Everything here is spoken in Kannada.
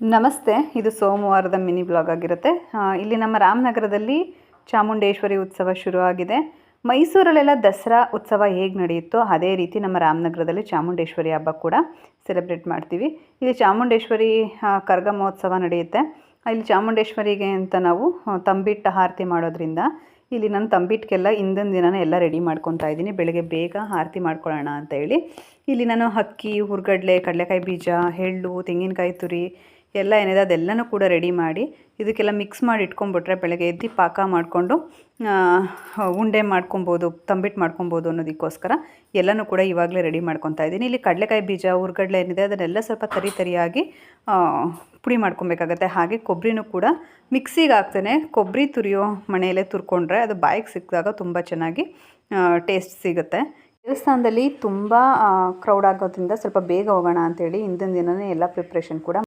ನಮಸ್ತೆ, ಇದು ಸೋಮವಾರದ ಮಿನಿ ಬ್ಲಾಗ್ ಆಗಿರುತ್ತೆ. ಇಲ್ಲಿ ನಮ್ಮ ರಾಮನಗರದಲ್ಲಿ ಚಾಮುಂಡೇಶ್ವರಿ ಉತ್ಸವ ಶುರುವಾಗಿದೆ. ಮೈಸೂರಲ್ಲೆಲ್ಲ ದಸರಾ ಉತ್ಸವ ಹೇಗೆ ನಡೆಯುತ್ತೋ ಅದೇ ರೀತಿ ನಮ್ಮ ರಾಮನಗರದಲ್ಲಿ ಚಾಮುಂಡೇಶ್ವರಿ ಹಬ್ಬ ಕೂಡ ಸೆಲೆಬ್ರೇಟ್ ಮಾಡ್ತೀವಿ. ಇಲ್ಲಿ ಚಾಮುಂಡೇಶ್ವರಿ ಕರಗ ಮಹೋತ್ಸವ ನಡೆಯುತ್ತೆ. ಇಲ್ಲಿ ಚಾಮುಂಡೇಶ್ವರಿಗೆ ಅಂತ ನಾವು ತಂಬಿಟ್ಟು ಆರತಿ ಮಾಡೋದ್ರಿಂದ ಇಲ್ಲಿ ನಾನು ತಂಬಿಟ್ಟಿಗೆಲ್ಲ ಹಿಂದಿನ ದಿನನೇ ಎಲ್ಲ ರೆಡಿ ಮಾಡ್ಕೊತಾ ಇದ್ದೀನಿ. ಬೆಳಗ್ಗೆ ಬೇಗ ಆರತಿ ಮಾಡ್ಕೊಳ್ಳೋಣ ಅಂತ ಹೇಳಿ ಇಲ್ಲಿ ನಾನು ಅಕ್ಕಿ, ಹುರ್ಗಡ್ಲೆ, ಕಡಲೆಕಾಯಿ ಬೀಜ, ಎಳ್ಳು, ತೆಂಗಿನಕಾಯಿ ತುರಿ ಎಲ್ಲ ಏನಿದೆ ಅದೆಲ್ಲನೂ ಕೂಡ ರೆಡಿ ಮಾಡಿ ಇದಕ್ಕೆಲ್ಲ ಮಿಕ್ಸ್ ಮಾಡಿ ಇಟ್ಕೊಂಡ್ಬಿಟ್ರೆ ಬೆಳಗ್ಗೆ ಎದ್ದು ಪಾಕ ಮಾಡಿಕೊಂಡು ಉಂಡೆ ಮಾಡ್ಕೊಬೋದು, ತಂಬಿಟ್ಟು ಮಾಡ್ಕೊಬೋದು ಅನ್ನೋದಕ್ಕೋಸ್ಕರ ಎಲ್ಲನೂ ಕೂಡ ಇವಾಗಲೇ ರೆಡಿ ಮಾಡ್ಕೊತಾ ಇದ್ದೀನಿ. ಇಲ್ಲಿ ಕಡಲೆಕಾಯಿ ಬೀಜ, ಹುರ್ಗಡ್ಲೆ ಏನಿದೆ ಅದನ್ನೆಲ್ಲ ಸ್ವಲ್ಪ ತರಿಯಾಗಿ ಪುಡಿ ಮಾಡ್ಕೊಬೇಕಾಗತ್ತೆ. ಹಾಗೆ ಕೊಬ್ಬರಿನೂ ಕೂಡ ಮಿಕ್ಸಿಗೆ ಹಾಕ್ತೇನೆ. ಕೊಬ್ಬರಿ ತುರಿಯೋ ಮನೆಯಲ್ಲೇ ತುರ್ಕೊಂಡ್ರೆ ಅದು ಬಾಯಿಗೆ ಸಿಕ್ಕಿದಾಗ ತುಂಬ ಚೆನ್ನಾಗಿ ಟೇಸ್ಟ್ ಸಿಗುತ್ತೆ. ದೇವಸ್ಥಾನದಲ್ಲಿ ತುಂಬ ಕ್ರೌಡ್ ಆಗೋದ್ರಿಂದ ಸ್ವಲ್ಪ ಬೇಗ ಹೋಗೋಣ ಅಂತೇಳಿ ಹಿಂದಿನ ದಿನವೇ ಎಲ್ಲ ಪ್ರಿಪ್ರೇಷನ್ ಕೂಡ